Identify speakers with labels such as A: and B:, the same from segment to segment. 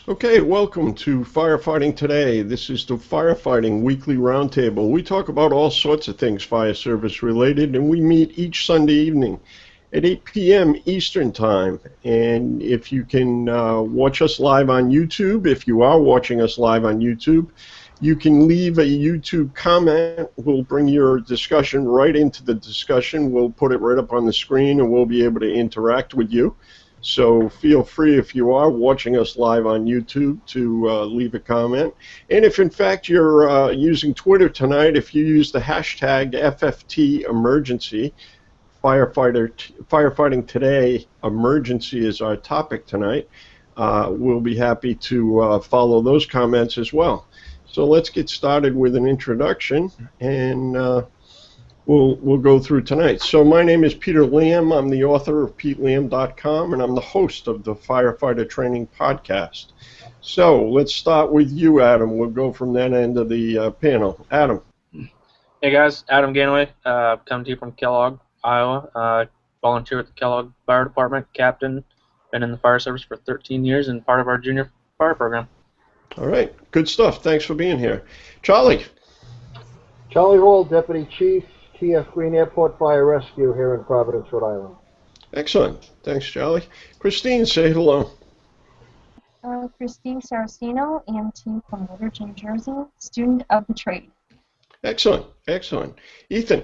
A: Okay, welcome to Firefighting Today. This is the Firefighting Weekly Roundtable. We talk about all sorts of things fire service related, and we meet each Sunday evening at 8 p.m. Eastern Time. And if you can watch us live on YouTube, if you are watching us live on YouTube, you can leave a YouTube comment. We'll bring your discussion right into the discussion. We'll put it right up on the screen, and we'll be able to interact with you. So feel free, if you are watching us live on YouTube, to leave a comment. And if in fact you're using Twitter tonight, if you use the hashtag FFT emergency, Firefighting Today emergency is our topic tonight, we'll be happy to follow those comments as well. So let's get started with an introduction, and we'll go through tonight. So my name is Peter Lamb. I'm the author of PeteLamb.com, and I'm the host of the Firefighter Training Podcast. So let's start with you, Adam. We'll go from that end of the panel. Adam.
B: Hey guys, Adam Ganaway, coming to you from Kellogg, Iowa. Volunteer with the Kellogg Fire Department, captain. Been in the fire service for 13 years and part of our junior fire program.
A: All right, good stuff. Thanks for being here. Charlie.
C: Charlie Hall, Deputy Chief, TF Green Airport Fire Rescue here in Providence, Rhode Island.
A: Excellent. Thanks, Charlie. Christine, say hello.
D: Christine Saraceno, EMT from Woodridge, New Jersey, student of the trade.
A: Excellent. Excellent. Ethan.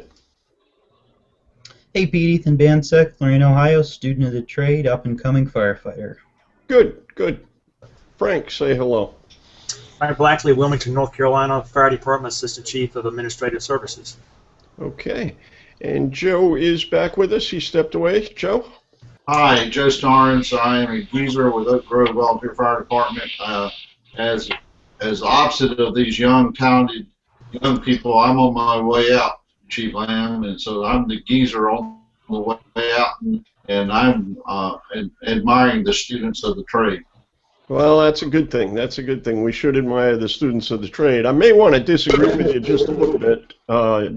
E: Hey Pete, Ethan Bansek, Lorraine, Ohio, student of the trade, up-and-coming firefighter.
A: Good, good. Frank, say hello.
F: Frank Blackley, Wilmington, North Carolina, Fire Department Assistant Chief of Administrative Services.
A: Okay. And Joe is back with us. He stepped away. Joe?
G: Hi, Joe Starnes. I am a geezer with Oak Grove Volunteer Fire Department. As opposite of these young, talented young people, I'm on my way out, Chief Lamb, and so I'm the geezer on the way out, and I'm admiring the students of the trade.
A: Well, that's a good thing. That's a good thing. We should admire the students of the trade. I may want to disagree with you just a little bit,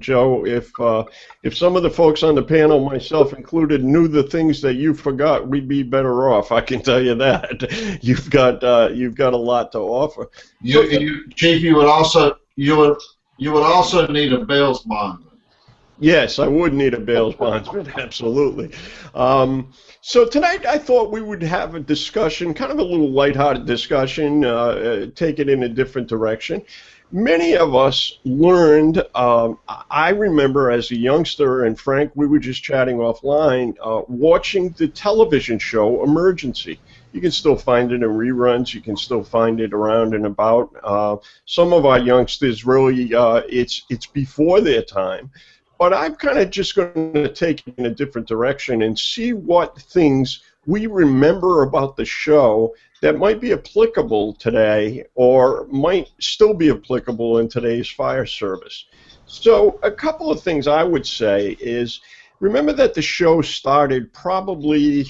A: Joe. If some of the folks on the panel, myself included, knew the things that you forgot, we'd be better off. I can tell you that. You've got a lot to offer.
G: Chief, you would also need a bail bondsman.
A: Yes, I would need a bail bondsman, absolutely. So tonight I thought we would have a discussion, kind of a little lighthearted discussion, take it in a different direction. Many of us learned, I remember as a youngster, and Frank, we were just chatting offline, watching the television show Emergency. You can still find it in reruns. You can still find it around and about. Some of our youngsters really, it's before their time. But I'm kind of just going to take it in a different direction and see what things we remember about the show that might be applicable today or might still be applicable in today's fire service. So a couple of things I would say is, remember that the show started probably,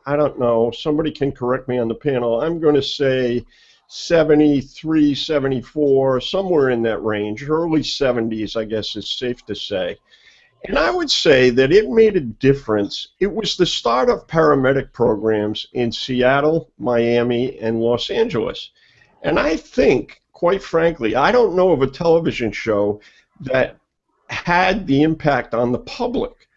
A: I don't know, somebody can correct me on the panel, I'm going to say 73, 74, somewhere in that range, early 70s, I guess is safe to say. And I would say that it made a difference. It was the start of paramedic programs in Seattle, Miami, and Los Angeles. And I think, quite frankly, I don't know of a television show that had the impact on the public.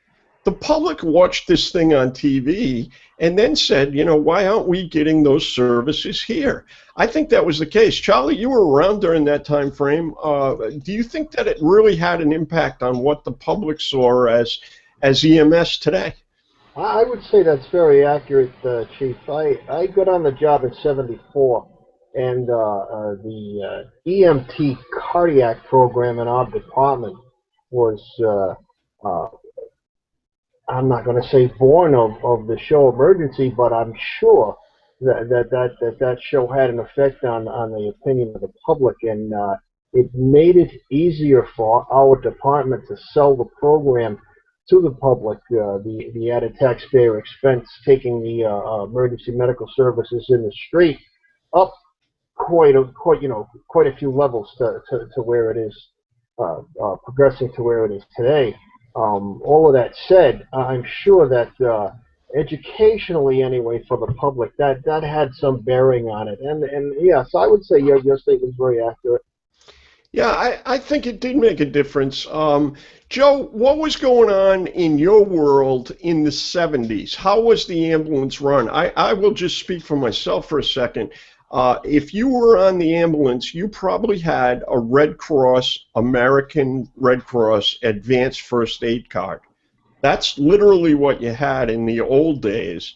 A: The public watched this thing on TV and then said, you know, why aren't we getting those services here? I think that was the case. Charlie, you were around during that time frame. Do you think that it really had an impact on what the public saw as EMS today?
C: I would say that's very accurate, Chief. I got on the job in '74, and the EMT cardiac program in our department was I'm not going to say born of the show Emergency, but I'm sure that show had an effect on the opinion of the public, and it made it easier for our department to sell the program to the public. The added taxpayer expense taking the emergency medical services in the street up quite a few levels to where it is progressing to where it is today. All of that said, I'm sure that educationally anyway for the public, that had some bearing on it. And yes, I would say your statement is very accurate.
A: Yeah, I think it did make a difference. Joe, what was going on in your world in the 70s? How was the ambulance run? I will just speak for myself for a second. If you were on the ambulance, you probably had a Red Cross, American Red Cross Advanced First Aid card. That's literally what you had in the old days.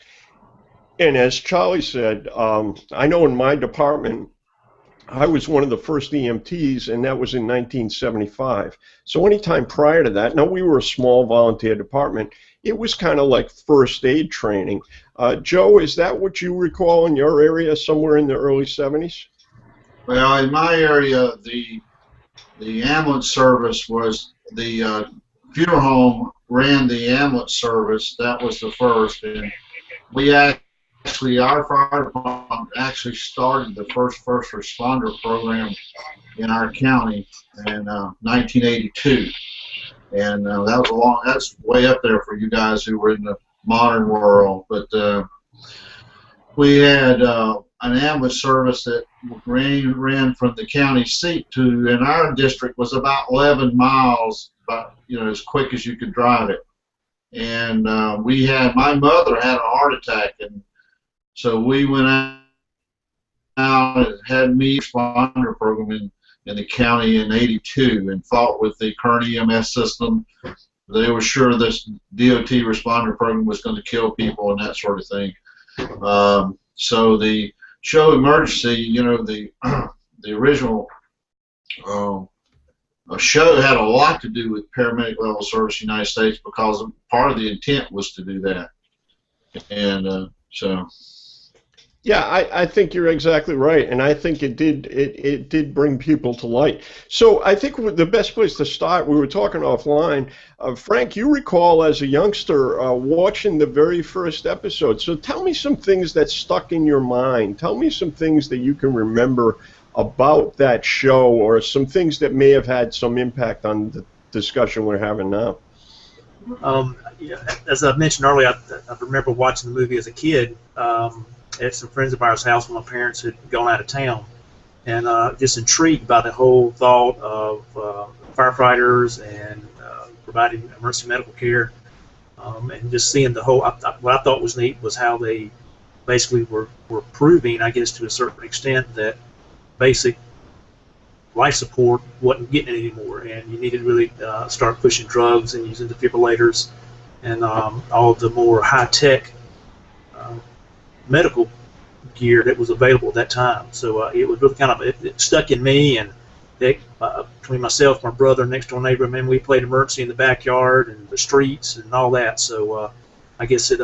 A: And as Charlie said, I know in my department, I was one of the first EMTs, and that was in 1975. So anytime prior to that, now we were a small volunteer department, it was kind of like first aid training. Joe, is that what you recall in your area somewhere in the early 70s?
G: Well, in my area, the ambulance service was the funeral home ran the ambulance service. That was the first, and we actually, our fire department actually started the first responder program in our county in 1982, and that was that's way up there for you guys who were in the modern world. But we had an ambulance service that ran from the county seat to, in our district, was about 11 miles, about, as quick as you could drive it. And my mother had a heart attack, and so we went out and had me responder program in the county in '82 and fought with the current EMS system. They were sure this DOT responder program was going to kill people and that sort of thing. So the show Emergency, the original show had a lot to do with paramedic level service in the United States, because part of the intent was to do that. And so.
A: Yeah, I think you're exactly right, and I think it did bring people to light. So I think the best place to start, we were talking offline, Frank, you recall as a youngster watching the very first episode. So tell me some things that stuck in your mind. Tell me some things that you can remember about that show, or some things that may have had some impact on the discussion we're having now.
F: As I mentioned earlier, I remember watching the movie as a kid. At some friends of ours' house when my parents had gone out of town, and just intrigued by the whole thought of firefighters and providing emergency medical care, and just seeing the whole. What I thought was neat was how they basically were proving, I guess to a certain extent, that basic life support wasn't getting it anymore, and you needed to really start pushing drugs and using defibrillators and all of the more high-tech medical gear that was available at that time. So it was really kind of, it stuck in me, and between myself, my brother, next door neighbor, man, we played emergency in the backyard and the streets and all that. So I guess it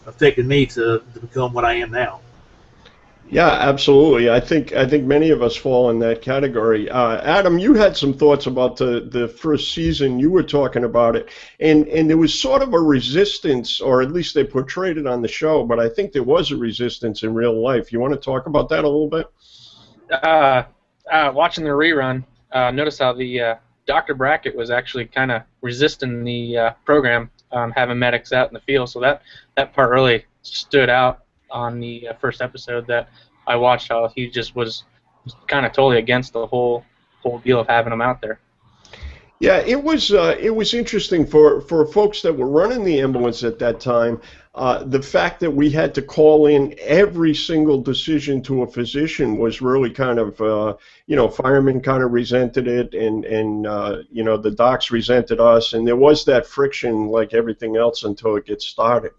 F: affected me to become what I am now.
A: Yeah, absolutely. I think many of us fall in that category. Adam, you had some thoughts about the first season. You were talking about it, and there was sort of a resistance, or at least they portrayed it on the show, but I think there was a resistance in real life. You want to talk about that a little bit?
B: Watching the rerun, notice how the Dr. Brackett was actually kind of resisting the program, having medics out in the field. So that part really stood out on the first episode that I watched, how he just was kind of totally against the whole deal of having them out there.
A: Yeah, it was interesting for folks that were running the ambulance at that time. The fact that we had to call in every single decision to a physician was really kind of, firemen kind of resented it, and the docs resented us, and there was that friction like everything else until it gets started.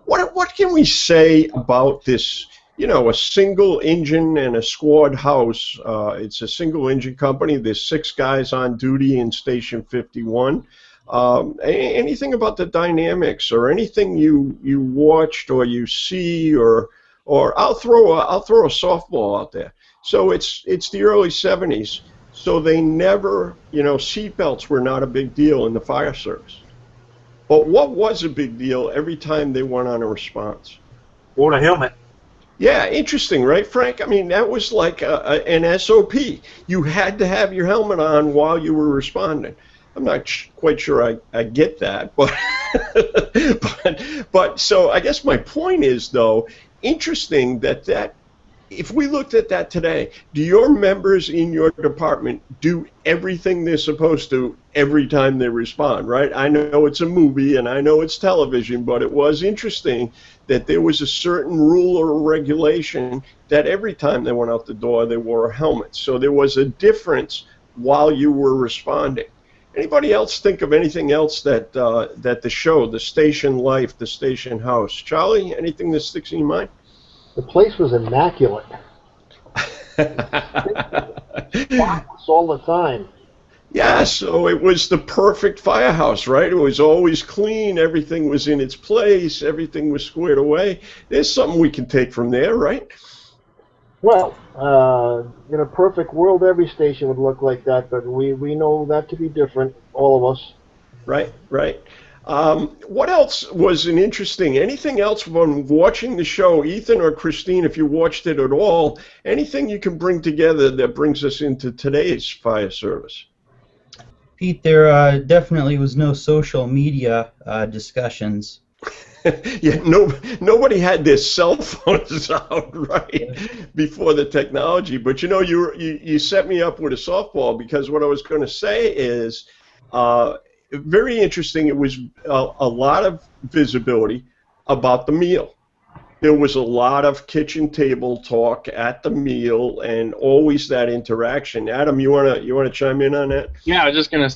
A: What can we say about this, a single engine and a squad house? It's a single engine company. There's 6 guys on duty in Station 51. Anything about the dynamics, or anything you watched or you see, or I'll throw a softball out there. So it's the early 70s. So they never, seatbelts were not a big deal in the fire service. But what was a big deal every time they went on a response?
F: Wore a helmet.
A: Yeah, interesting, right, Frank? I mean, that was like an SOP. You had to have your helmet on while you were responding. I'm not quite sure I get that, but, but so I guess my point is, though, interesting that if we looked at that today, do your members in your department do everything they're supposed to every time they respond, right? I know it's a movie and I know it's television, but it was interesting that there was a certain rule or regulation that every time they went out the door, they wore a helmet. So there was a difference while you were responding. Anybody else think of anything else that that the show, the station life, the station house? Charlie, anything that sticks in your mind?
C: The place was immaculate. All the time.
A: Yeah, so it was the perfect firehouse, right? It was always clean, everything was in its place, everything was squared away. There's something we can take from there, right?
C: Well, in a perfect world, every station would look like that, but we know that to be different, all of us.
A: Right, right. What else was an interesting, anything else from watching the show, Ethan or Christine, if you watched it at all, anything you can bring together that brings us into today's fire service?
E: Pete, there definitely was no social media discussions.
A: Yeah, nobody had their cell phones out, right, before the technology. But you know, you set me up with a softball, because what I was going to say is very interesting. It was a lot of visibility about the meal. There was a lot of kitchen table talk at the meal, and always that interaction. Adam, you wanna chime in on that?
B: Yeah, I was just gonna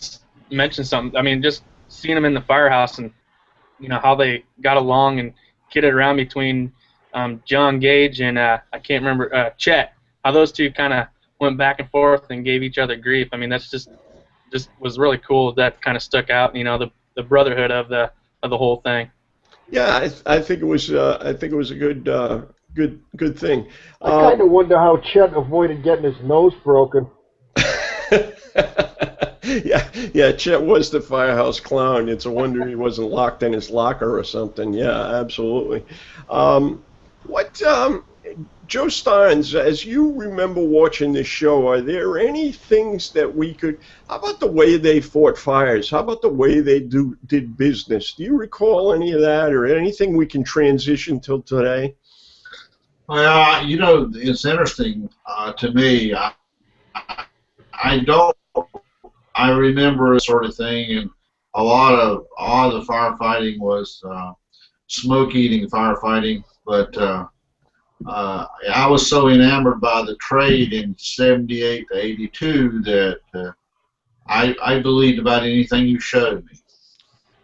B: mention something. I mean, just seeing them in the firehouse and how they got along and kidded around between John Gage and I can't remember Chet. How those two kind of went back and forth and gave each other grief. I mean, that's just was really cool. That kind of stuck out. The brotherhood of the whole thing.
A: Yeah, I think it was a good thing.
C: I kind of wonder how Chet avoided getting his nose broken.
A: Yeah, Chet was the firehouse clown. It's a wonder he wasn't locked in his locker or something. Yeah, absolutely. Joe Starnes, as you remember watching this show, are there any things that we could, how about the way they fought fires? How about the way they did business? Do you recall any of that, or anything we can transition till today?
G: Well, it's interesting to me. I remember this sort of thing, and a lot of the firefighting was smoke eating firefighting, but I was so enamored by the trade in '78 to '82 that I believed about anything you showed me.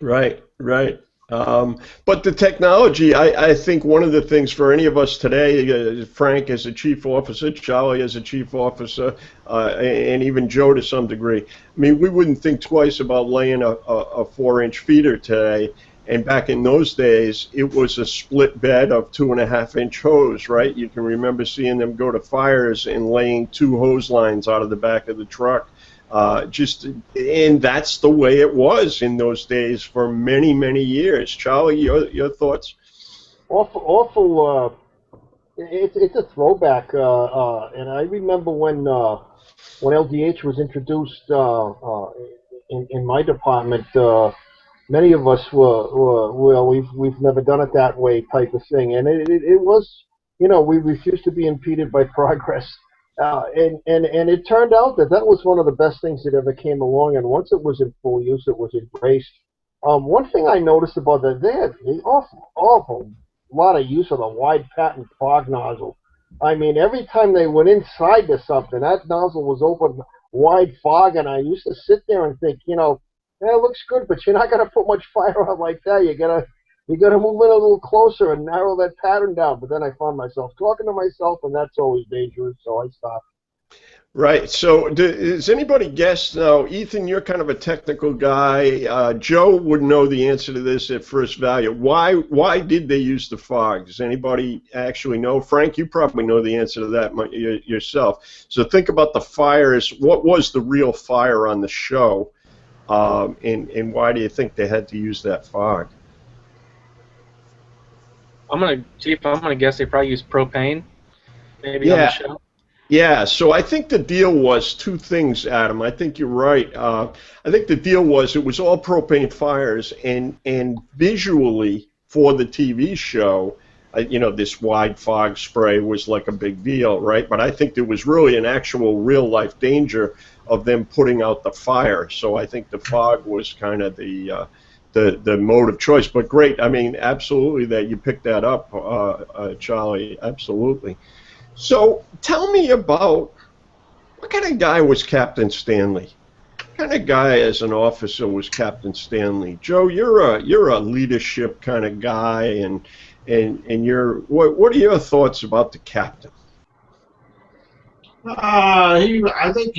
A: Right, right. But the technology, I think one of the things for any of us today, Frank as a chief officer, Charlie as a chief officer, and even Joe to some degree, I mean, we wouldn't think twice about laying a 4-inch feeder today. And back in those days, it was a split bed of 2.5-inch hose, right? You can remember seeing them go to fires and laying 2 hose lines out of the back of the truck. And that's the way it was in those days for many, many years. Charlie, your thoughts?
C: Awful. It's a throwback, and I remember when LDH was introduced in my department. Many of us we've never done it that way type of thing, and it was, we refused to be impeded by progress, and it turned out that was one of the best things that ever came along, and once it was in full use, it was embraced. One thing I noticed about that, they had an awful lot of use of the wide pattern fog nozzle. I mean, every time they went inside to something, that nozzle was open wide fog, and I used to sit there and think, yeah, it looks good, but you're not gonna put much fire out like that. You gotta move in a little closer and narrow that pattern down. But then I found myself talking to myself, and that's always dangerous, so I stopped.
A: Right. So does anybody guess now? Ethan, you're kind of a technical guy. Joe would know the answer to this at first value. Why did they use the fog? Does anybody actually know? Frank, you probably know the answer to that yourself. So think about the fires. What was the real fire on the show? And why do you think they had to use that fog?
B: I'm gonna guess they probably use propane, maybe on the show.
A: Yeah, so I think the deal was two things, Adam. I think you're right. I think the deal was it was all propane fires, and visually for the TV show, this wide fog spray was like a big deal, right? But I think there was really an actual real life danger of them putting out the fire. So I think the fog was kind of the mode of choice. But great, I mean, absolutely that you picked that up, Charlie. Absolutely. So tell me about what kind of guy was Captain Stanley? What kind of guy as an officer was Captain Stanley? Joe, you're a leadership kind of guy, and what are your thoughts about the captain?
G: I think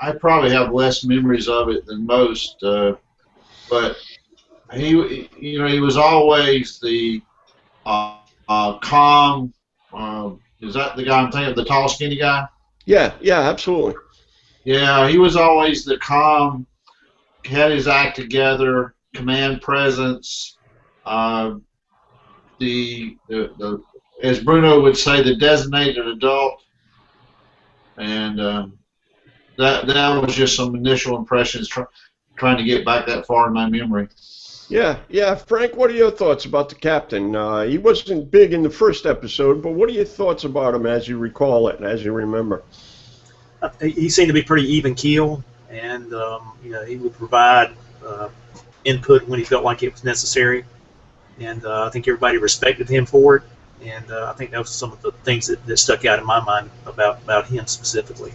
G: I probably have less memories of it than most, but he was always the calm. Is that the guy I'm thinking of, the tall, skinny guy?
A: Yeah, absolutely.
G: Yeah, he was always the calm, had his act together, command presence, the as Bruno would say, the designated adult, and that was just some initial impressions trying to get back that far in my memory.
A: Yeah, Frank, what are your thoughts about the captain? He wasn't big in the first episode, but what are your thoughts about him as you recall it and as you remember?
F: He seemed to be pretty even keel, and he would provide input when he felt like it was necessary, and I think everybody respected him for it, and I think that was some of the things that stuck out in my mind about him specifically.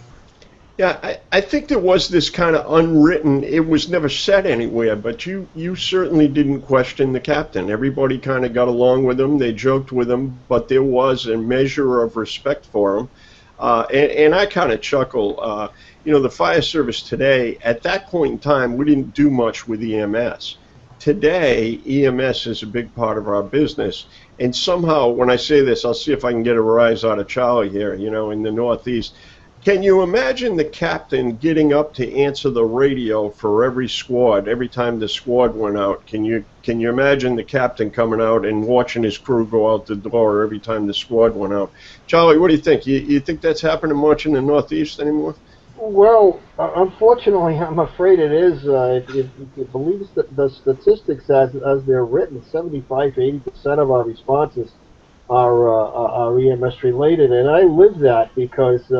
A: Yeah, I think there was this kind of unwritten, it was never said anywhere, but you certainly didn't question the captain. Everybody kind of got along with him, they joked with him, but there was a measure of respect for him. And I kind of chuckle, the fire service today, at that point in time, we didn't do much with EMS. Today, EMS is a big part of our business, and somehow, when I say this, I'll see if I can get a rise out of Charlie here, in the Northeast. Can you imagine the captain getting up to answer the radio for every squad, every time the squad went out? Can you imagine the captain coming out and watching his crew go out the door every time the squad went out? Charlie, what do you think? You think that's happening much in the Northeast anymore?
C: Well, unfortunately, I'm afraid it is. If you believe the statistics as they're written, 75 to 80% of our responses are EMS related, and I live that because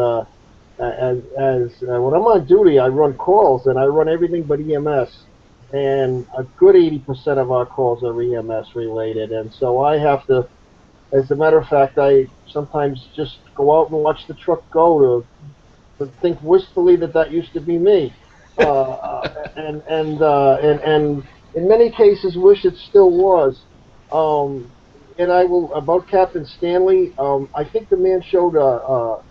C: as when I'm on duty, I run calls, and I run everything but EMS, and a good 80% of our calls are EMS related, and so I have to, as a matter of fact, I sometimes just go out and watch the truck go to think wistfully that used to be me, and in many cases wish it still was. And I will, about Captain Stanley, I think the man showed a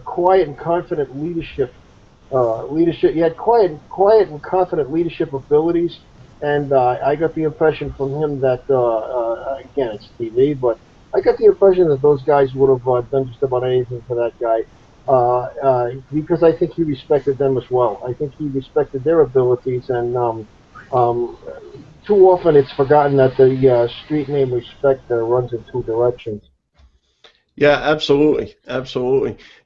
C: quiet and confident leadership. He had quiet and confident leadership abilities, and I got the impression from him that again, it's TV, but I got the impression that those guys would have done just about anything for that guy, because I think he respected them as well. I think he respected their abilities, and too often it's forgotten that the street name respect runs in two directions.
A: Yeah, absolutely.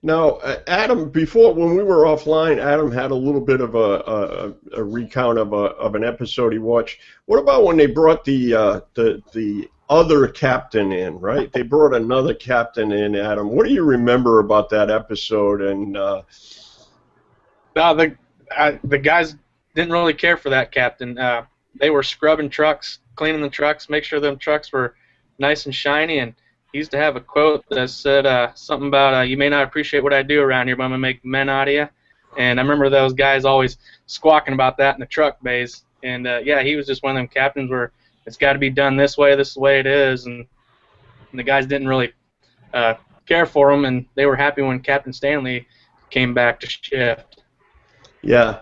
A: Now, Adam, before, when we were offline, Adam had a little bit of a recount of an episode he watched. What about when they brought the other captain in, right? They brought another captain in, Adam. What do you remember about that episode? And
B: the guys didn't really care for that captain. They were scrubbing trucks, cleaning the trucks, make sure them trucks were nice and shiny, and he used to have a quote that said something about, you may not appreciate what I do around here, but I'm going to make men out of you. And I remember those guys always squawking about that in the truck bays. And, yeah, he was just one of them captains where it's got to be done this is the way it is. And the guys didn't really care for him, and they were happy when Captain Stanley came back to shift.
A: Yeah.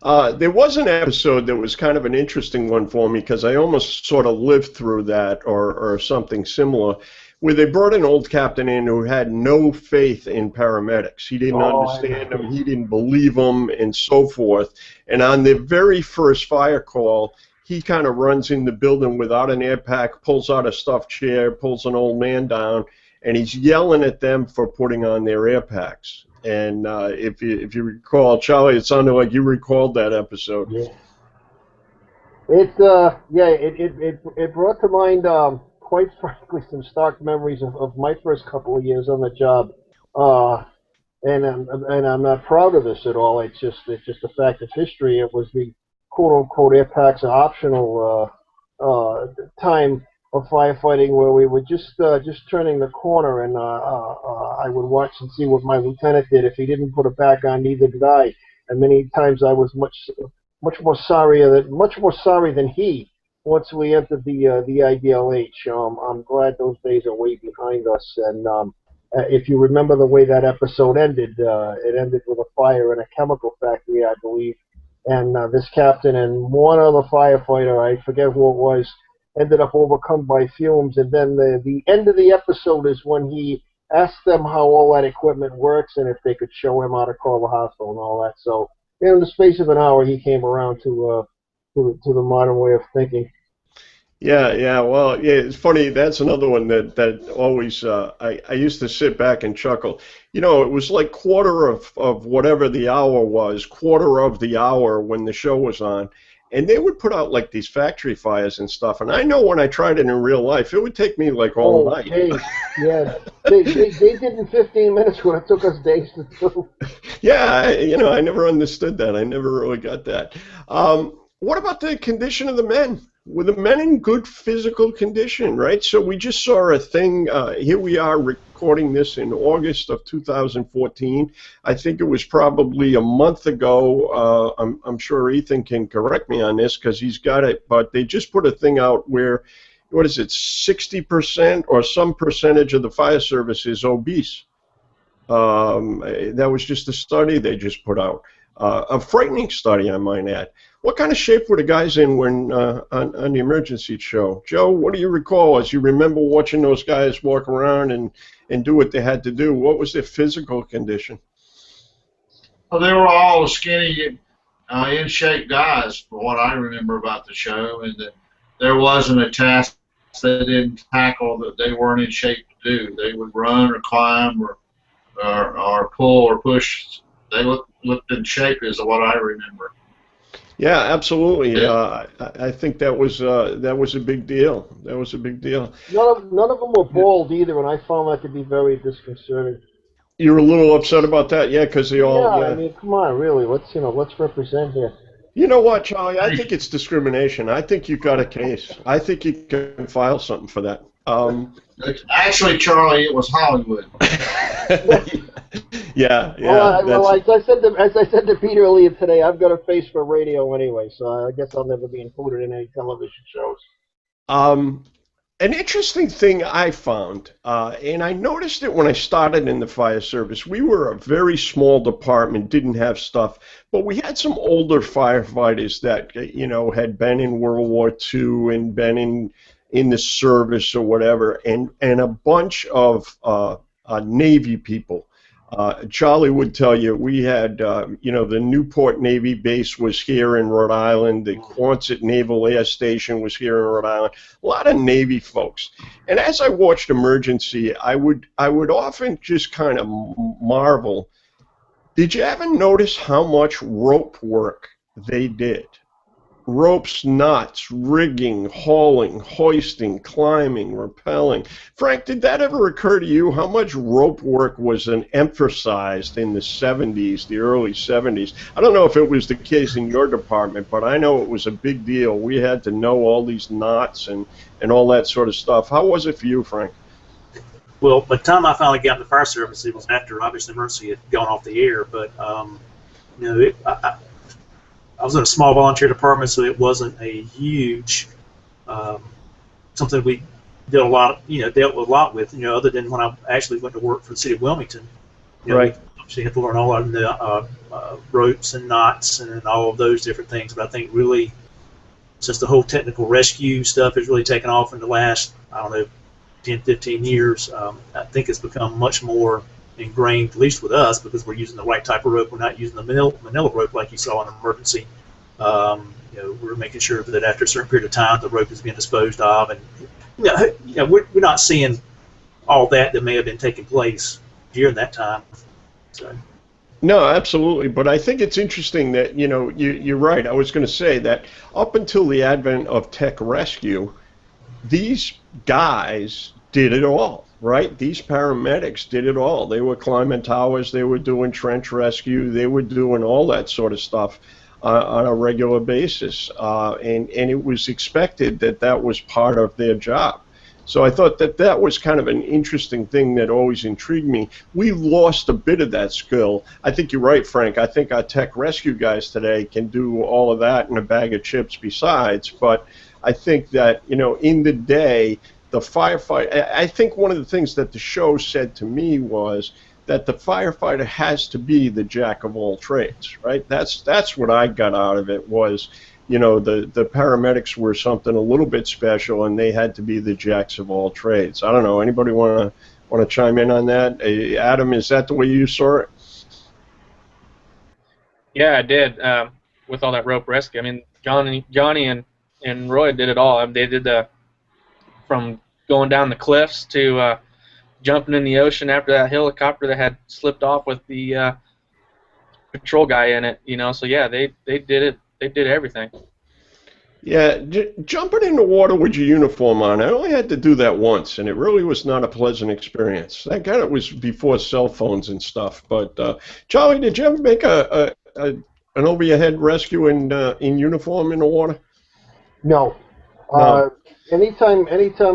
A: There was an episode that was kind of an interesting one for me because I almost sort of lived through that or something similar, where they brought an old captain in who had no faith in paramedics. He didn't understand them, he didn't believe them, and so forth. And on the very first fire call, he kind of runs in the building without an air pack, pulls out a stuffed chair, pulls an old man down, and he's yelling at them for putting on their air packs. And if you recall, Charlie, it sounded like you recalled that episode.
C: Yeah. It brought to mind, quite frankly, some stark memories of my first couple of years on the job. And I'm not proud of this at all. It's just a fact of history. It was the quote unquote air packs are optional time of firefighting where we were just turning the corner, and I would watch and see what my lieutenant did. If he didn't put it back on, neither did I. And many times I was much more sorry than he. Once we entered the IDLH, I'm glad those days are way behind us. And if you remember the way that episode ended, it ended with a fire in a chemical factory, I believe. And this captain and one other firefighter, I forget who it was, ended up overcome by fumes. And then the end of the episode is when he asked them how all that equipment works and if they could show him how to call the hospital and all that. So in the space of an hour, he came around to the modern way of thinking.
A: Yeah. Well, yeah, it's funny. That's another one that always I used to sit back and chuckle. You know, it was like quarter of whatever the hour was, quarter of the hour when the show was on, and they would put out like these factory fires and stuff. And I know when I tried it in real life, it would take me like all night.
C: Hey, yeah, they did in 15 minutes what it took us days to do.
A: Yeah, I never understood that. I never really got that. What about the condition of the men? Were the men in good physical condition, right? So we just saw a thing. Here we are recording this in August of 2014. I think it was probably a month ago. I'm sure Ethan can correct me on this because he's got it. But they just put a thing out where, 60% or some percentage of the fire service is obese. That was just a study they just put out. A frightening study, I might add. What kind of shape were the guys in when on the emergency show? Joe, what do you recall as you remember watching those guys walk around and do what they had to do? What was their physical condition?
G: Well, they were all skinny, in-shape guys, for what I remember about the show, and that there wasn't a task they didn't tackle that they weren't in shape to do. They would run or climb or pull or push. They looked in shape, is what I remember.
A: Yeah, absolutely. I think that was a big deal. That was a big deal.
C: None of them were bald either, and I found that to be very disconcerting.
A: You were a little upset about that, yeah, because they all.
C: Yeah, I mean, come on, really. Let's represent here.
A: You know what, Charlie? I think it's discrimination. I think you've got a case. I think you can file something for that.
G: Actually, Charlie, it was Hollywood.
A: Yeah.
C: Well, as I said to Peter earlier today, I've got a face for radio anyway, so I guess I'll never be included in any television shows.
A: An interesting thing I found, and I noticed it when I started in the fire service. We were a very small department, didn't have stuff, but we had some older firefighters that had been in World War II and been in the service or whatever, and a bunch of Navy people. Charlie would tell you we had, the Newport Navy base was here in Rhode Island. The Quonset Naval Air Station was here in Rhode Island. A lot of Navy folks. And as I watched Emergency, I would often just kind of marvel. Did you ever notice how much rope work they did? Ropes, knots, rigging, hauling, hoisting, climbing, rappelling. Frank, did that ever occur to you how much rope work was emphasized in the 70s, the early 70s? I don't know if it was the case in your department, but I know it was a big deal. We had to know all these knots and all that sort of stuff. How was it for you, Frank?
F: Well, by the time I finally got in the fire service, it was after, obviously, Emergency had gone off the air, but, I was in a small volunteer department, so it wasn't a huge something we did dealt with a lot with. Other than when I actually went to work for the city of Wilmington.
A: Right.
F: We obviously had to learn all of the ropes and knots and all of those different things. But I think really, since the whole technical rescue stuff has really taken off in the last 10, 15 years, I think it's become much more ingrained, at least with us, because we're using the right type of rope. We're not using the manila rope like you saw in an emergency. We're making sure that after a certain period of time, the rope is being disposed of, and we're not seeing all that may have been taking place during that time. So.
A: No, absolutely. But I think it's interesting that, you're right. I was going to say that up until the advent of tech rescue, these guys did it all, right? These paramedics did it all. They were climbing towers. They were doing trench rescue. They were doing all that sort of stuff on a regular basis. And it was expected that that was part of their job. So I thought that that was kind of an interesting thing that always intrigued me. We lost a bit of that skill. I think you're right, Frank. I think our tech rescue guys today can do all of that and a bag of chips besides. But I think that, in the day, the firefighter, I think one of the things that the show said to me was that the firefighter has to be the jack of all trades, right? That's what I got out of it was, the paramedics were something a little bit special, and they had to be the jacks of all trades. I don't know. Anybody want to chime in on that? Adam, is that the way you saw it?
B: Yeah, I did. With all that rope rescue, I mean, Johnny and Roy did it all. They did from going down the cliffs to jumping in the ocean after that helicopter that had slipped off with the patrol guy in it. So yeah, they did it. They did everything.
A: Yeah, jumping in the water with your uniform on, I only had to do that once, and it really was not a pleasant experience. That kind of was before cell phones and stuff. But Charlie, did you ever make an over-your-head rescue in uniform in the water?
C: No.
A: No.
C: Anytime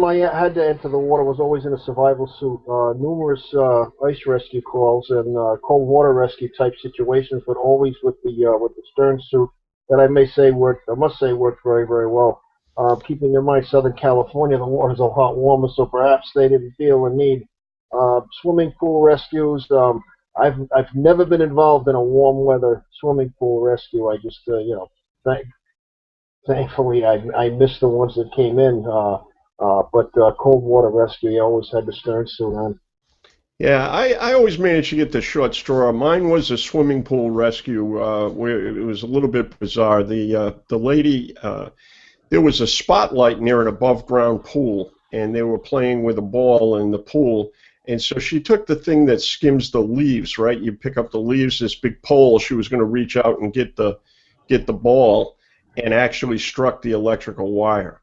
C: I had to enter the water was always in a survival suit. Numerous ice rescue calls and cold water rescue type situations, but always with the stern suit. That I must say worked very, very well. Keeping in mind Southern California, the water's a lot warmer, so perhaps they didn't feel a need. Swimming pool rescues. I've never been involved in a warm weather swimming pool rescue. I just thankfully I missed the ones that came in. But cold water rescue, you always had the stern suit on.
A: Yeah, I always managed to get the short straw. Mine was a swimming pool rescue where it was a little bit bizarre. The lady, there was a spotlight near an above-ground pool, and they were playing with a ball in the pool. And so she took the thing that skims the leaves, right? You pick up the leaves, this big pole. She was going to reach out and get the ball, and actually struck the electrical wire.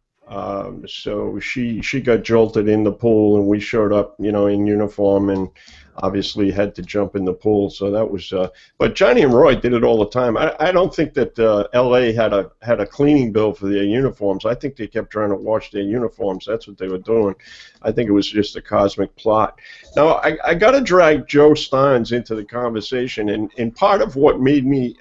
A: So she got jolted in the pool, and we showed up, in uniform, and obviously had to jump in the pool. So that was. But Johnny and Roy did it all the time. I don't think that L.A. had a cleaning bill for their uniforms. I think they kept trying to wash their uniforms. That's what they were doing. I think it was just a cosmic plot. Now I got to drag Joe Stearns into the conversation, and part of what made me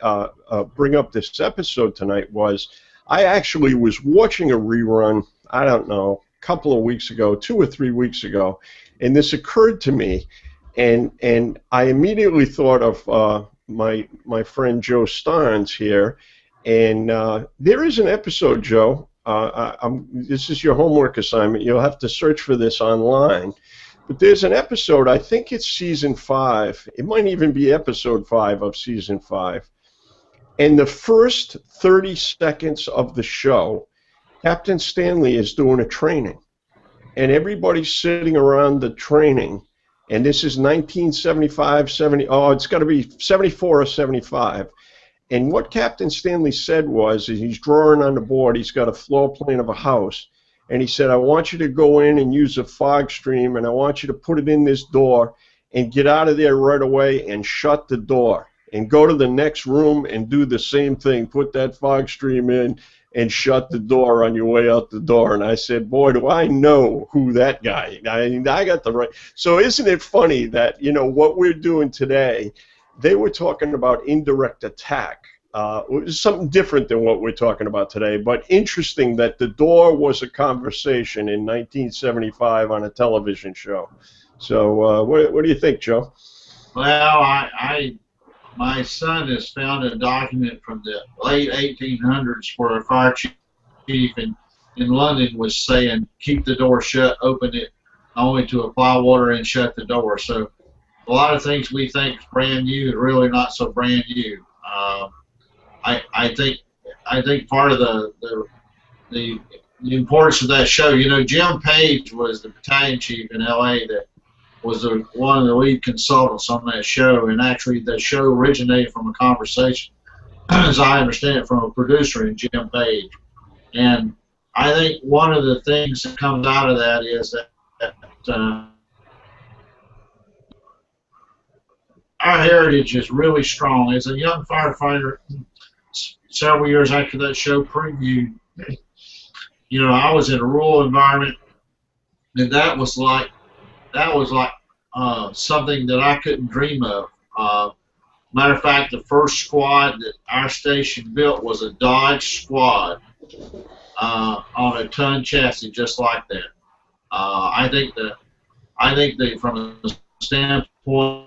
A: bring up this episode tonight was. I actually was watching a rerun, I don't know, a couple of weeks ago, 2 or 3 weeks ago, and this occurred to me, and I immediately thought of my friend Joe Stearns here, and there is an episode, Joe. This is your homework assignment. You'll have to search for this online. But there's an episode, I think it's season 5. It might even be episode 5 of season 5. And the first 30 seconds of the show, Captain Stanley is doing a training. And everybody's sitting around the training. And this is 1975, it's got to be 74 or 75. And what Captain Stanley said was, he's drawing on the board, he's got a floor plan of a house. And he said, I want you to go in and use a fog stream, and I want you to put it in this door and get out of there right away and shut the door. And go to the next room and do the same thing. Put that fog stream in and shut the door on your way out the door. And I said, boy, do I know who that guy. I got the right. So isn't it funny that, what we're doing today, they were talking about indirect attack. It was something different than what we're talking about today. But interesting that the door was a conversation in 1975 on a television show. So what do you think, Joe?
G: Well, my son has found a document from the late 1800s where a fire chief in London was saying, keep the door shut, open it only to apply water and shut the door. So a lot of things we think is brand new is really not so brand new. I think part of the importance of that show, Jim Page was the battalion chief in L.A. that was one of the lead consultants on that show, and actually the show originated from a conversation, as I understand it, from a producer in Jim Page. And I think one of the things that comes out of that is that our heritage is really strong. As a young firefighter, several years after that show previewed, you know, I was in a rural environment, and that was like something that I couldn't dream of. Matter of fact, the first squad that our station built was a Dodge squad on a ton chassis, just like that. I think that from a standpoint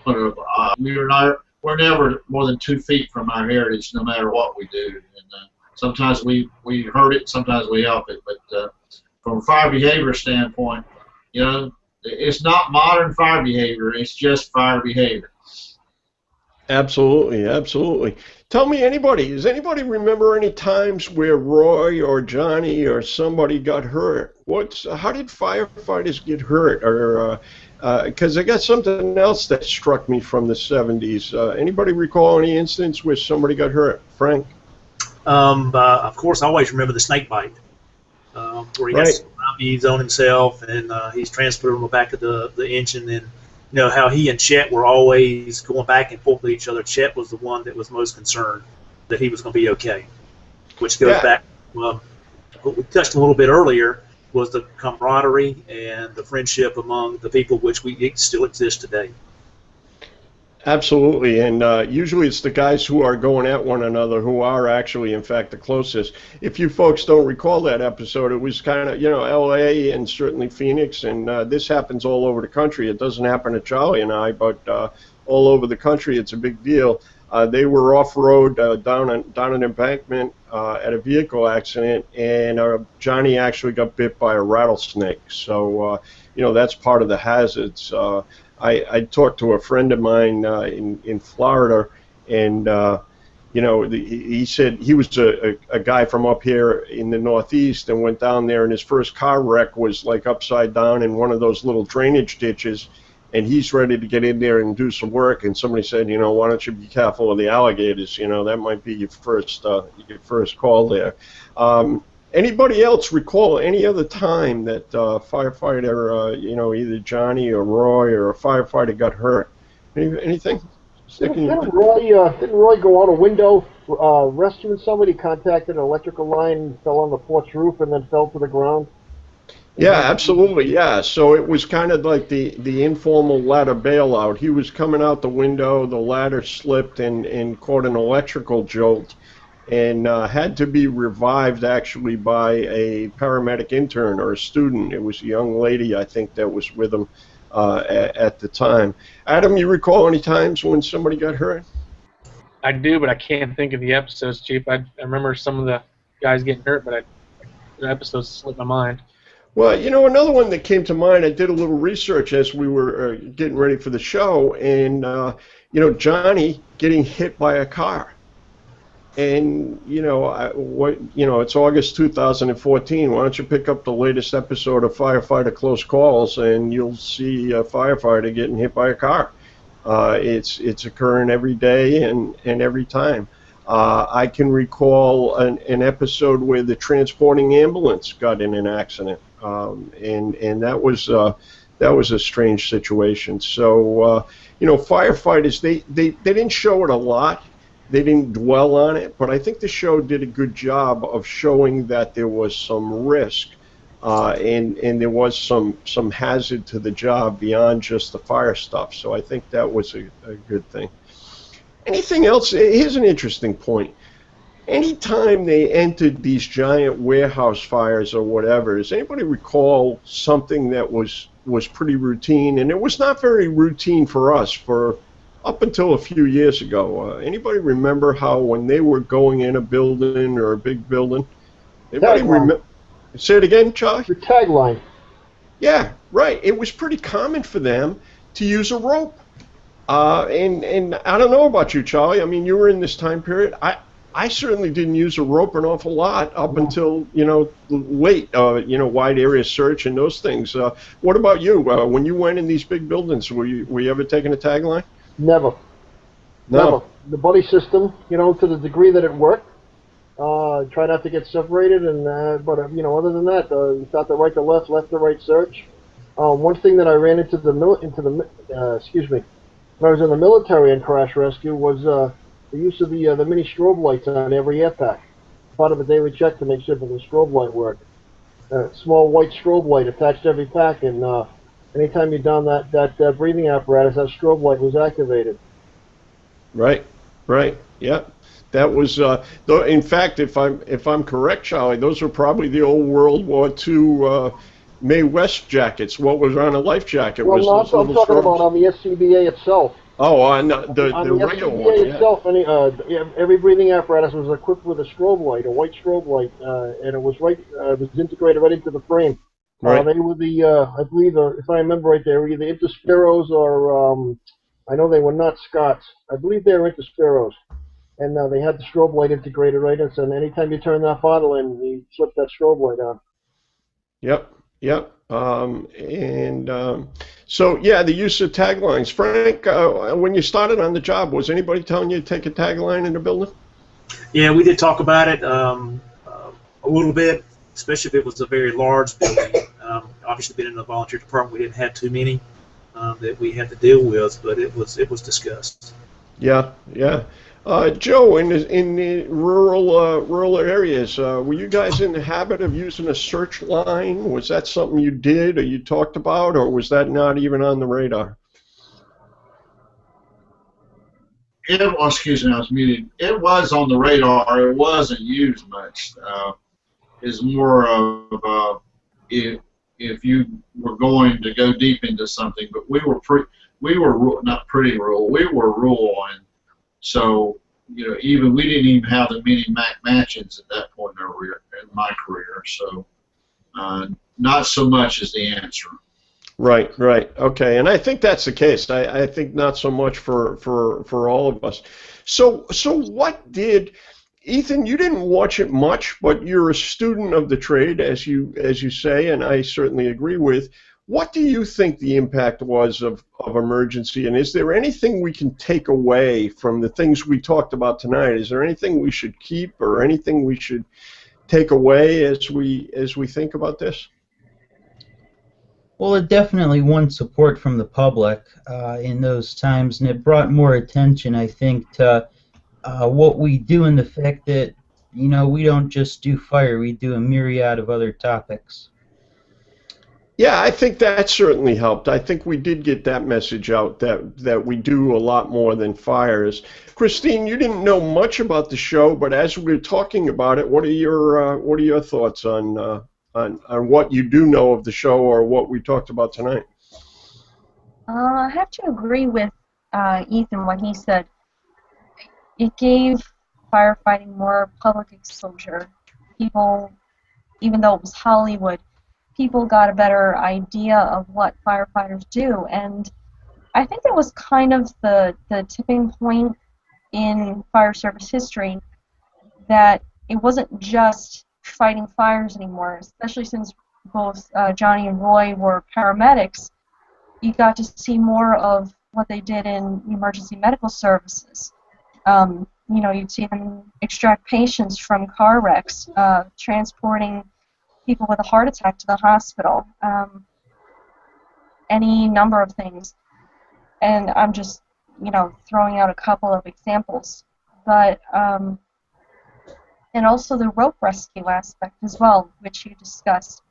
G: of we're never more than 2 feet from our heritage, no matter what we do. And sometimes we hurt it, sometimes we help it. But from a fire behavior standpoint, you know, it's not modern fire behavior, it's just fire behavior.
A: Absolutely, absolutely. Tell me, does anybody remember any times where Roy or Johnny or somebody got hurt? How did firefighters get hurt? Or because I got something else that struck me from the 70s. Anybody recall any instance where somebody got hurt? Frank?
F: Of course, I always remember the snake bite, where he got some zombies on himself, and he's transferred on the back of the engine, and you know how he and Chet were always going back and forth with each other. Chet was the one that was most concerned that he was going to be okay, which goes back. What we touched a little bit earlier was the camaraderie and the friendship among the people which still exist today.
A: Absolutely, and usually it's the guys who are going at one another who are actually, in fact, the closest. If you folks don't recall that episode, it was kind of, you know, L.A. and certainly Phoenix, and this happens all over the country. It doesn't happen to Charlie and I, but all over the country it's a big deal. They were off-road down an embankment at a vehicle accident, and Johnny actually got bit by a rattlesnake. So, you know, that's part of the hazards. I talked to a friend of mine in Florida, and you know, he said he was a guy from up here in the Northeast and went down there, and his first car wreck was like upside down in one of those little drainage ditches, and he's ready to get in there and do some work, and somebody said, you know, why don't you be careful of the alligators? You know, that might be your first call there. Anybody else recall any other time that firefighter, you know, either Johnny or Roy or a firefighter got hurt? Anything?
C: Didn't Roy go out a window rescuing somebody, contacted an electrical line, and fell on the porch roof, and then fell to the ground?
A: Yeah, absolutely, yeah. So it was kind of like the informal ladder bailout. He was coming out the window, the ladder slipped and caught an electrical jolt, and had to be revived actually by a paramedic intern or a student. It was a young lady, I think, that was with him at the time. Adam, you recall any times when somebody got hurt?
B: I do, but I can't think of the episodes, Chief. I remember some of the guys getting hurt, but the episodes slipped my mind.
A: Well, you know, another one that came to mind, I did a little research as we were getting ready for the show, and, you know, Johnny getting hit by a car. And, you know, it's August 2014. Why don't you pick up the latest episode of Firefighter Close Calls, and you'll see a firefighter getting hit by a car. It's occurring every day and every time. I can recall an episode where the transporting ambulance got in an accident, and that was a strange situation. So, you know, firefighters, they didn't show it a lot. They didn't dwell on it, but I think the show did a good job of showing that there was some risk and there was some hazard to the job beyond just the fire stuff. So I think that was a good thing. Anything else? Here's an interesting point. Anytime they entered these giant warehouse fires or whatever, does anybody recall something that was pretty routine? And it was not very routine for us for up until a few years ago. Anybody remember how when they were going in a building or a big building? Anybody remember? Say it again, Charlie?
C: The tagline.
A: Yeah, right. It was pretty common for them to use a rope. And I don't know about you, Charlie. I mean, you were in this time period. I certainly didn't use a rope an awful lot up until, late, wide area search and those things. What about you? When you went in these big buildings, were you ever taking a tagline?
C: Never.
A: No.
C: Never. The buddy system, to the degree that it worked, try not to get separated, but other than that, you thought the right to left, left to right search. One thing that I ran into when I was in the military and crash rescue was the use of the mini strobe lights on every air pack. Part of a daily check to make sure that the strobe light worked. Small white strobe light attached to every pack, and anytime you down that breathing apparatus, that strobe light was activated.
A: Right. Yeah. That was, in fact, if I'm correct, Charlie, those were probably the old World War II Mae West jackets. What was on a life jacket?
C: Well, no, I'm talking about on the SCBA itself.
A: Oh, on the
C: SCBA
A: regular one.
C: itself, every breathing apparatus was equipped with a strobe light, a white strobe light, and it was integrated right into the frame.
A: Right.
C: They were I believe, if I remember right, they were either Intersperos or I know they were not Scots. I believe they were Intersperos. And they had the strobe light integrated right in, so anytime you turn that bottle in, you flip that strobe light on.
A: Yep. So, yeah, the use of taglines. Frank, when you started on the job, was anybody telling you to take a tagline in the building?
F: Yeah, we did talk about it a little bit, especially if it was a very large building. Obviously, being in the volunteer department, we didn't have too many that we had to deal with, but it was discussed.
A: Yeah. Joe, in the rural areas, were you guys in the habit of using a search line? Was that something you did or you talked about, or was that not even on the radar?
G: I was muted. It was on the radar. It wasn't used much. It's more of if you were going to go deep into something, but we were not pretty rural. We were rural, and so we didn't even have the many matches at that point in my career. So not so much is the answer.
A: Right. Okay, and I think that's the case. I think not so much for all of us. So what did Ethan? You didn't watch it much, but you're a student of the trade, as you say, and I certainly agree with. What do you think the impact was of emergency, and is there anything we can take away from the things we talked about tonight? Is there anything we should keep or anything we should take away as we think about this?
E: Well, it definitely won support from the public in those times, and it brought more attention, I think, to what we do and the fact that, we don't just do fire, we do a myriad of other topics.
A: Yeah, I think that certainly helped. I think we did get that message out that we do a lot more than fires. Christine, you didn't know much about the show, but as we were talking about it, what are your thoughts on what you do know of the show or what we talked about tonight?
D: I have to agree with Ethan when he said it gave firefighting more public exposure. People, even though it was Hollywood, people got a better idea of what firefighters do, and I think that was kind of the tipping point in fire service history, that it wasn't just fighting fires anymore, especially since both Johnny and Roy were paramedics. You got to see more of what they did in emergency medical services. You'd see them extract patients from car wrecks, transporting people with a heart attack to the hospital, any number of things. And I'm just, throwing out a couple of examples. But, and also the rope rescue aspect as well, which you discussed.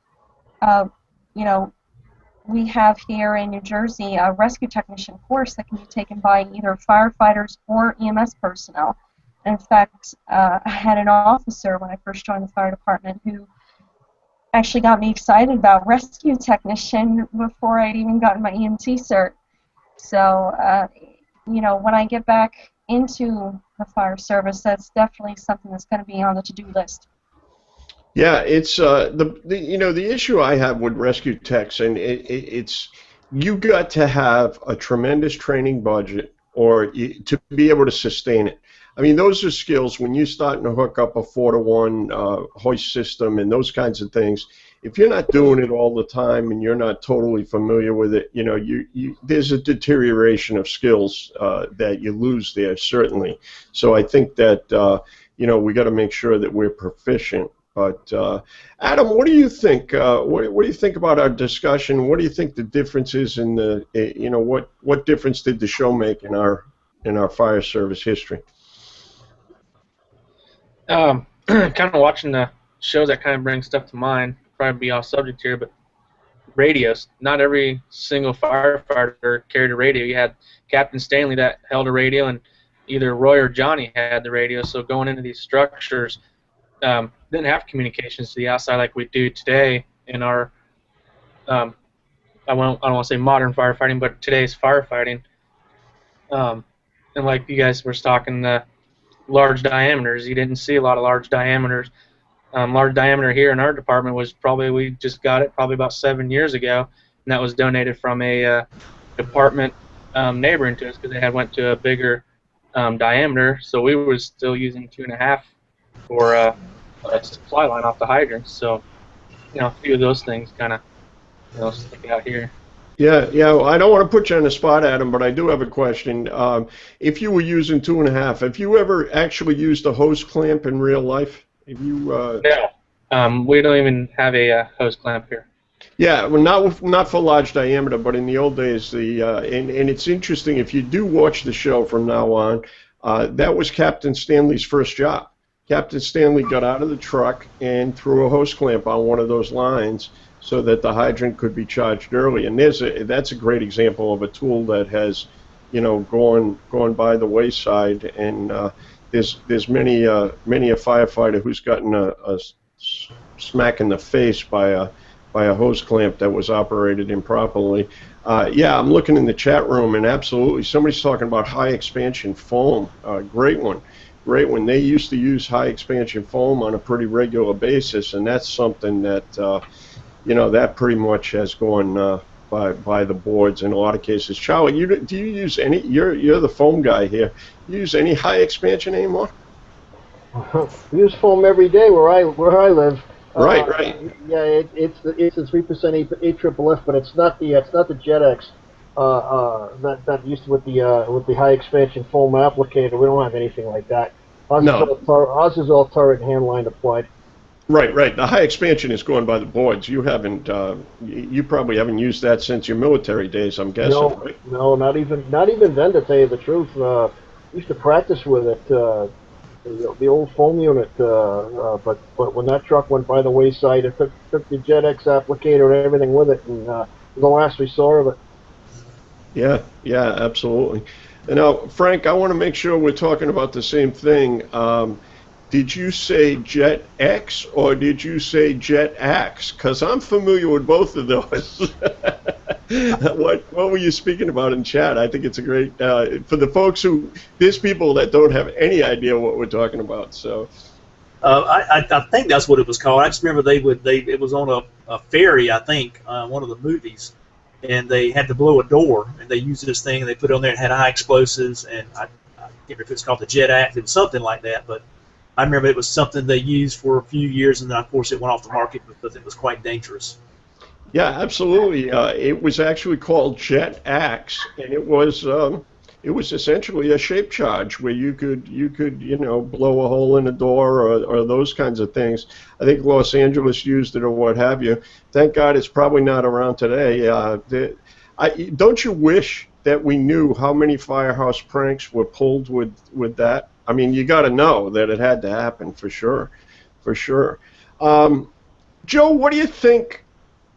D: We have here in New Jersey a rescue technician course that can be taken by either firefighters or EMS personnel. In fact, I had an officer when I first joined the fire department who actually got me excited about rescue technician before I'd even gotten my EMT cert. So, when I get back into the fire service, that's definitely something that's going to be on the to-do list.
A: Yeah, it's the issue I have with rescue techs, and it's you got to have a tremendous training budget to be able to sustain it. I mean, those are skills when you're starting to hook up a 4-to-1 hoist system and those kinds of things. If you're not doing it all the time and you're not totally familiar with it, you know, there's a deterioration of skills that you lose there, certainly. So I think that, you know, we got to make sure that we're proficient. But Adam, what do you think? What do you think about our discussion? What do you think the difference is in the, you know, what difference did the show make in our fire service history?
B: Kind of watching the shows that kind of bring stuff to mind. Probably be off subject here, but radios. Not every single firefighter carried a radio. You had Captain Stanley that held a radio, and either Roy or Johnny had the radio. So going into these structures, didn't have communications to the outside like we do today in our, I don't want to say modern firefighting, but today's firefighting. And like you guys were talking, the large diameters, you didn't see a lot of large diameters. Large diameter here in our department was probably, we just got it probably about 7 years ago, and that was donated from a department neighboring to us because they had went to a bigger diameter, so we were still using 2.5 for a supply line off the hydrants. So, you know, a few of those things kind of, you know, stick out here.
A: Yeah, well, I don't want to put you on the spot, Adam, but I do have a question. If you were using 2.5, have you ever actually used a hose clamp in real life? Have you?
B: No, we don't even have a hose clamp here.
A: Yeah, well, not for large diameter, but in the old days, and it's interesting if you do watch the show from now on. That was Captain Stanley's first job. Captain Stanley got out of the truck and threw a hose clamp on one of those lines so that the hydrant could be charged early. And that's a great example of a tool that has, you know, gone by the wayside. And there's many a firefighter who's gotten a smack in the face by a hose clamp that was operated improperly. Yeah, I'm looking in the chat room, and absolutely, somebody's talking about high expansion foam. Great one. They used to use high expansion foam on a pretty regular basis, and that's something that, you know, that pretty much has gone by the boards in a lot of cases. Charlie, do you use any? You're the foam guy here. You use any high expansion anymore?
C: We use foam every day where I live.
A: Right.
C: Yeah, it's the 3% AFFF, but it's not the JetX that used with the high expansion foam applicator. We don't have anything like that. Ours is all turret hand line applied.
A: Right. The high expansion is going by the boards. You haven't. You probably haven't used that since your military days, I'm guessing.
C: No,
A: right?
C: No, not even then. To tell you the truth, we used to practice with it. The old foam unit, but when that truck went by the wayside, it took the JetX applicator and everything with it, and the last we saw of it.
A: Yeah, absolutely. And now, Frank, I want to make sure we're talking about the same thing. Did you say JetX or did you say JetAx? Because I'm familiar with both of those. What were you speaking about in chat? I think it's a great, for the folks there's people that don't have any idea what we're talking about. So,
F: I think that's what it was called. I just remember it was on a ferry, I think, one of the movies, and they had to blow a door, and they used this thing, and they put it on there and had high explosives, and I can't remember if it's called the JetAx, it was something like that, but I remember it was something they used for a few years, and then of course it went off the market because it was quite dangerous.
A: Yeah, absolutely. It was actually called JetAx, and it was essentially a shape charge where you could blow a hole in a door or those kinds of things. I think Los Angeles used it or what have you. Thank God it's probably not around today. Don't you wish that we knew how many firehouse pranks were pulled with that? I mean, you got to know that it had to happen for sure. Joe, what do you think?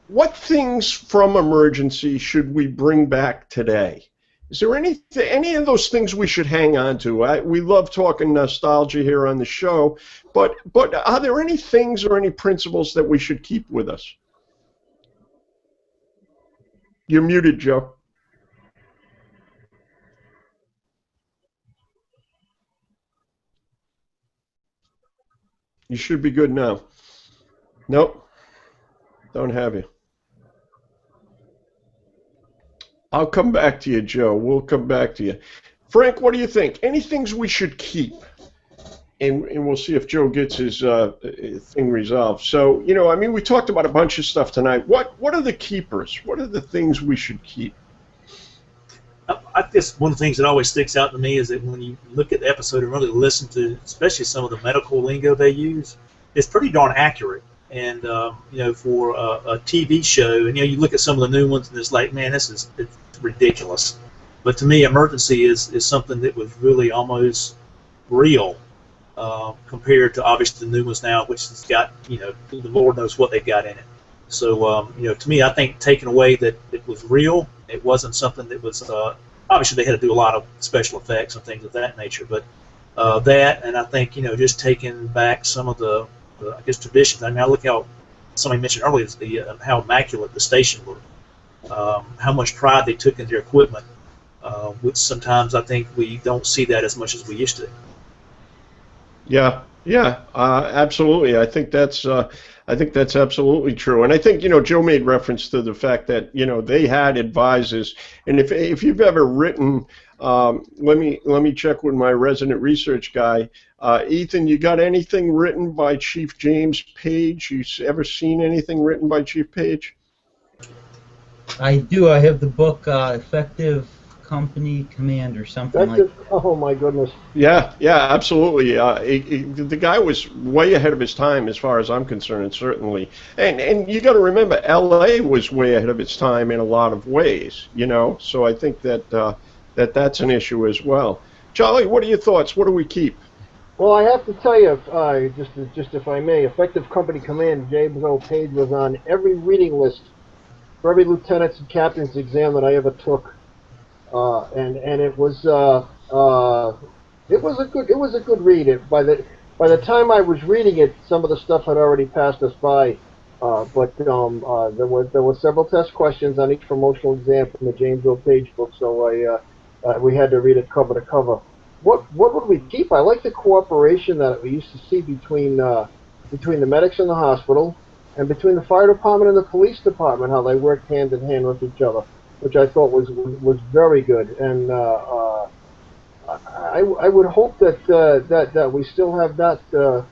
A: What things from emergency should we bring back today? Is there any of those things we should hang on to? We love talking nostalgia here on the show, but are there any things or any principles that we should keep with us? You're muted, Joe. You should be good now. Nope. Don't have you. I'll come back to you, Joe. We'll come back to you. Frank, what do you think? Any things we should keep? And we'll see if Joe gets his thing resolved. So, you know, I mean, we talked about a bunch of stuff tonight. What are the keepers? What are the things we should keep?
F: I guess one of the things that always sticks out to me is that when you look at the episode and really listen to, especially some of the medical lingo they use, it's pretty darn accurate. And you know, for a TV show, and you know, you look at some of the new ones, and it's like, man, it's ridiculous. But to me, emergency is something that was really almost real compared to obviously the new ones now, which has got, you know, the Lord knows what they've got in it. So you know, to me, I think taking away that it was real, it wasn't something that was obviously they had to do a lot of special effects and things of that nature, but that, and I think, you know, just taking back some of the I guess traditions. I mean, I look how somebody mentioned earlier is how immaculate the station looked, how much pride they took in their equipment, which sometimes I think we don't see that as much as we used to.
A: Yeah, absolutely. I think that's absolutely true. And I think, you know, Joe made reference to the fact that, you know, they had advisors. And if you've ever written, let me check with my resident research guy. Ethan, you got anything written by Chief James Page? You ever seen anything written by Chief Page?
E: I do. I have the book Effective Company Command or something like that.
C: Oh my goodness.
A: Yeah, absolutely. The guy was way ahead of his time as far as I'm concerned, certainly. And you got to remember, L.A. was way ahead of its time in a lot of ways, you know. So I think that that's an issue as well. Charlie, what are your thoughts? What do we keep?
C: Well, I have to tell you, just if I may, Effective Company Command, James O. Page was on every reading list for every lieutenant's and captain's exam that I ever took, and it was a good read. By the time I was reading it, some of the stuff had already passed us by, but there were several test questions on each promotional exam from the James O. Page book, so we had to read it cover to cover. What would we keep? I like the cooperation that we used to see between the medics in the hospital and between the fire department and the police department, how they worked hand in hand with each other, which I thought was very good. And I would hope that we still have that to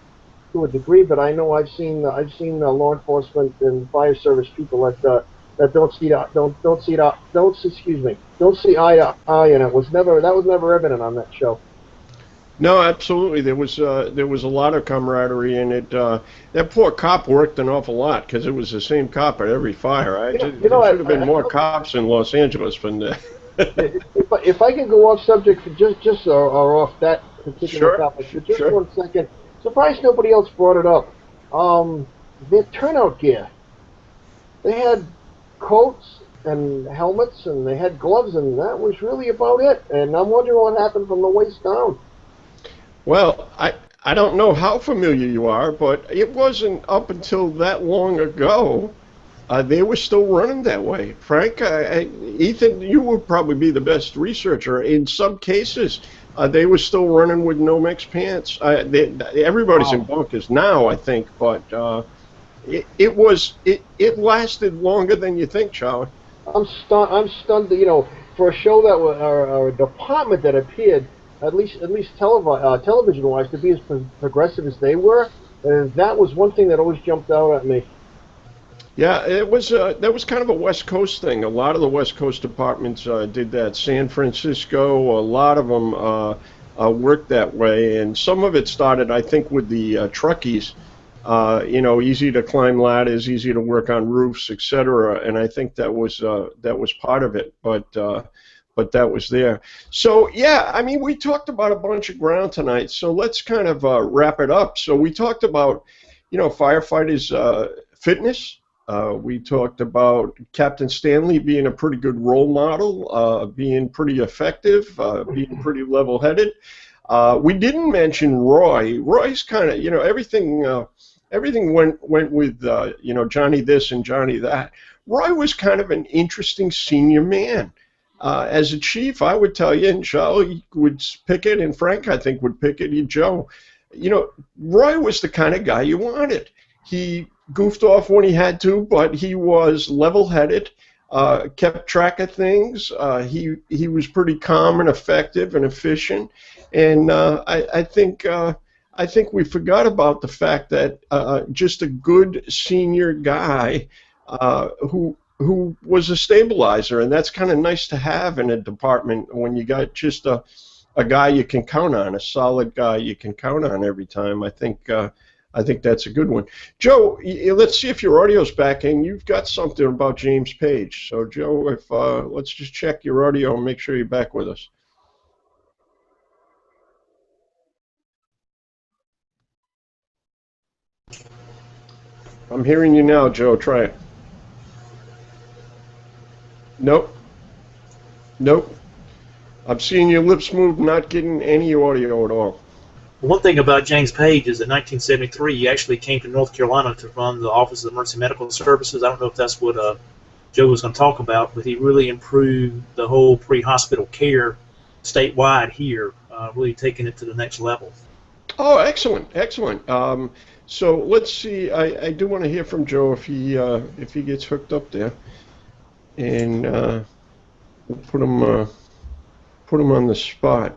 C: a degree. But I know I've seen law enforcement and fire service people that don't see eye to eye, and that was never evident on that show.
A: No, absolutely. There was a lot of camaraderie in it. That poor cop worked an awful lot because it was the same cop at every fire. There should have been more cops in Los Angeles than that.
C: if I can go off subject for just or off that particular topic for just 1 second, surprised nobody else brought it up. Their turnout gear. They had coats and helmets, and they had gloves, and that was really about it. And I'm wondering what happened from the waist down.
A: Well, I don't know how familiar you are, but it wasn't up until that long ago. They were still running that way. Frank, Ethan, you would probably be the best researcher. In some cases, they were still running with Nomex pants. Everybody's in bunkers now, I think, but it lasted longer than you think, Charlie.
C: I'm stunned. You know, for a show that was or a department that appeared at least television-wise to be as progressive as they were, that was one thing that always jumped out at me.
A: Yeah, that was kind of a West Coast thing. A lot of the West Coast departments did that. San Francisco, a lot of them worked that way, and some of it started, I think, with the truckies. You know, easy to climb ladders, easy to work on roofs, etc. And I think that was part of it, but that was there. So yeah, I mean, we talked about a bunch of ground tonight. So let's kind of wrap it up. So we talked about, you know, firefighters' fitness. We talked about Captain Stanley being a pretty good role model, being pretty effective, being pretty level-headed. We didn't mention Roy. Roy's kind of, you know, everything went with, you know, Johnny this and Johnny that. Roy was kind of an interesting senior man. As a chief, I would tell you, and Charlie would pick it, and Frank, I think, would pick it, and Joe. You know, Roy was the kind of guy you wanted. He goofed off when he had to, but he was level-headed. kept track of things. He was pretty calm and effective and efficient, and I think we forgot about the fact that just a good senior guy who was a stabilizer, and that's kind of nice to have in a department when you got just a guy you can count on, a solid guy you can count on every time. I think that's a good one. Joe, let's see if your audio's back, and you've got something about James Page. So, Joe, if let's just check your audio and make sure you're back with us. I'm hearing you now, Joe. Try it. Nope. Nope. I'm seeing your lips move, not getting any audio at all.
F: One thing about James Page is in 1973 he actually came to North Carolina to run the Office of Emergency Medical Services. I don't know if that's what Joe was going to talk about, but he really improved the whole pre-hospital care statewide here, really taking it to the next level.
A: Oh, excellent, excellent. So let's see. I do want to hear from Joe if he gets hooked up there, and we'll put him on the spot.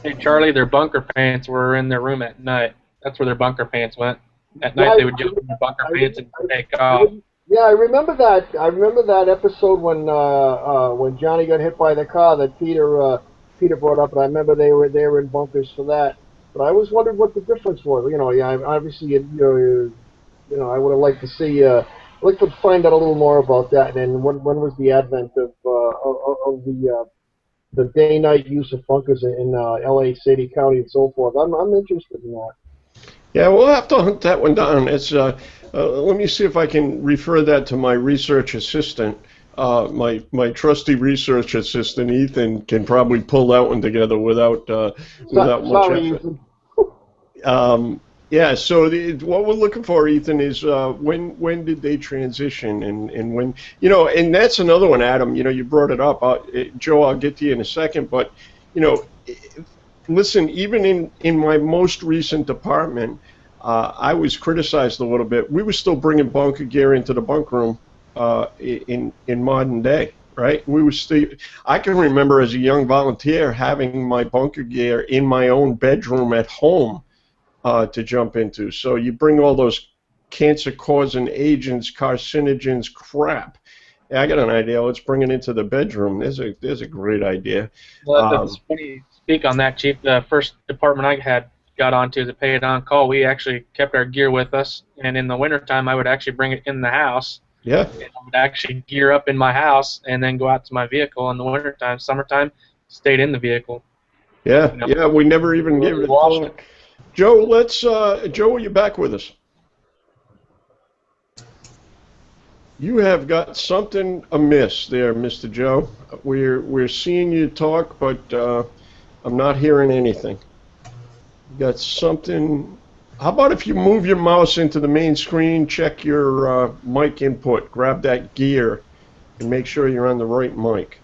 B: Hey, Charlie, their bunker pants were in their room at night. That's where their bunker pants went. At night, they would jump in their bunker pants and take off.
C: Yeah, I remember that. I remember that episode when Johnny got hit by the car that Peter brought up, and I remember they were in bunkers for that. But I always wondered what the difference was. You know, yeah, obviously, I would have liked to see. I'd like to find out a little more about that. And when was the advent of the day-night use of bunkers in L.A. City, County, and so forth? I'm interested in that.
A: Yeah, we'll have to hunt that one down. It's let me see if I can refer that to my research assistant. My trusty research assistant Ethan can probably pull that one together without much effort. Yeah. So what we're looking for, Ethan, is when did they transition, and when, and that's another one, Adam. You brought it up. Joe, I'll get to you in a second, but listen, even in my most recent department, I was criticized a little bit. We were still bringing bunker gear into the bunk room in modern day, right? We were still. I can remember as a young volunteer having my bunker gear in my own bedroom at home to jump into. So you bring all those cancer-causing agents, carcinogens, crap. Yeah, I got an idea. Let's bring it into the bedroom. There's a great idea.
B: Well, that's funny you speak on that, Chief. The first department I got onto the pay it on call, we actually kept our gear with us, and in the wintertime I would actually bring it in the house.
A: Yeah.
B: And I would actually gear up in my house and then go out to my vehicle in the wintertime. Summertime, stayed in the vehicle.
A: Yeah, yeah, we never even gave it a thought. Joe, Joe, are you back with us? You have got something amiss there, Mr. Joe. We're seeing you talk, but I'm not hearing anything. You got something. How about if you move your mouse into the main screen, check your mic input, grab that gear, and make sure you're on the right mic.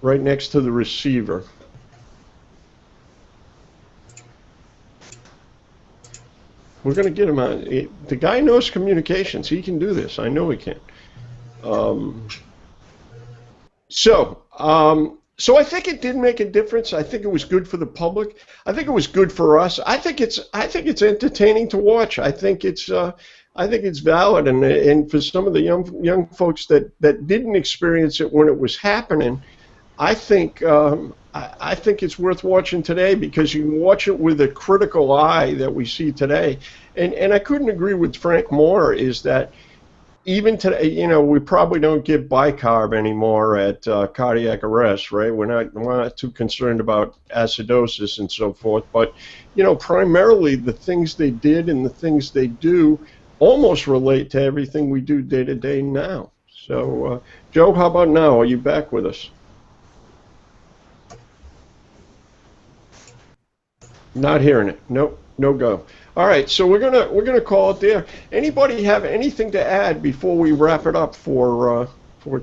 A: Right next to the receiver. We're going to get him on. The guy knows communications. He can do this. I know he can. So I think it did make a difference. I think it was good for the public. I think it was good for us. I think it's entertaining to watch. I think it's valid, and for some of the young folks that didn't experience it when it was happening, I think it's worth watching today because you can watch it with a critical eye that we see today. And I couldn't agree with Frank more, is that even today, we probably don't give bicarb anymore at cardiac arrest, right? We're not too concerned about acidosis and so forth. But, primarily the things they did and the things they do almost relate to everything we do day to day now. So, Joe, how about now? Are you back with us? Not hearing it. Nope. No go. All right, so we're gonna call it there. Anybody have anything to add before we wrap it up for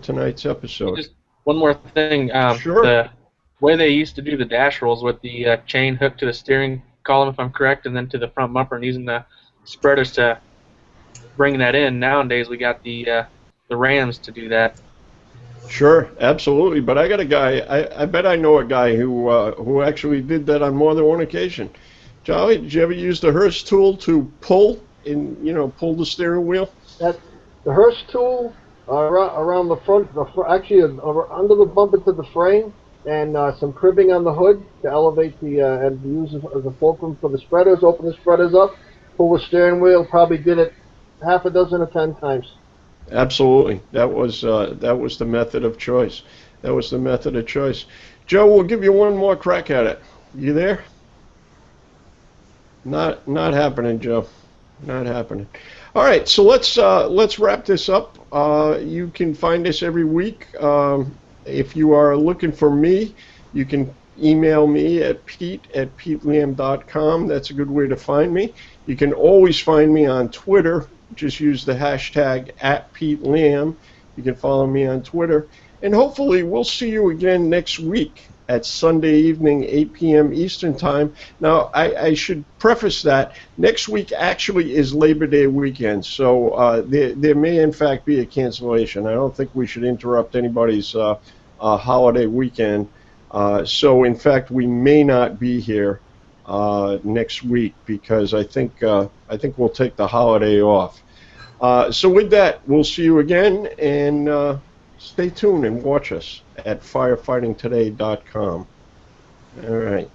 A: tonight's episode?
B: Just one more thing.
A: Sure.
B: The way they used to do the dash rolls with the chain hooked to the steering column, if I'm correct, and then to the front bumper, and using the spreaders to bring that in. Nowadays we got the Rams to do that.
A: Sure, absolutely. But I got a guy. I bet I know a guy who actually did that on more than one occasion. Charlie, did you ever use the Hearst tool to pull pull the steering wheel?
C: That the Hearst tool around the front, actually under the bumper to the frame, and some cribbing on the hood to elevate and use as a fulcrum for the spreaders. Open the spreaders up, pull the steering wheel. Probably did it half a dozen or 10 times.
A: Absolutely. That was the method of choice. That was the method of choice. Joe, we'll give you one more crack at it. You there? Not happening, Joe. Not happening. All right, so let's wrap this up. You can find us every week. If you are looking for me, you can email me at pete@peteliam.com. That's a good way to find me. You can always find me on Twitter. Just use the hashtag @PeteLiam. You can follow me on Twitter. And hopefully we'll see you again next week at Sunday evening, 8 p.m. Eastern Time. Now, I should preface that next week actually is Labor Day weekend, so there may in fact be a cancellation. I don't think we should interrupt anybody's holiday weekend. So in fact, we may not be here next week because I think we'll take the holiday off. So with that, we'll see you again, and stay tuned and watch us at firefightingtoday.com. All right.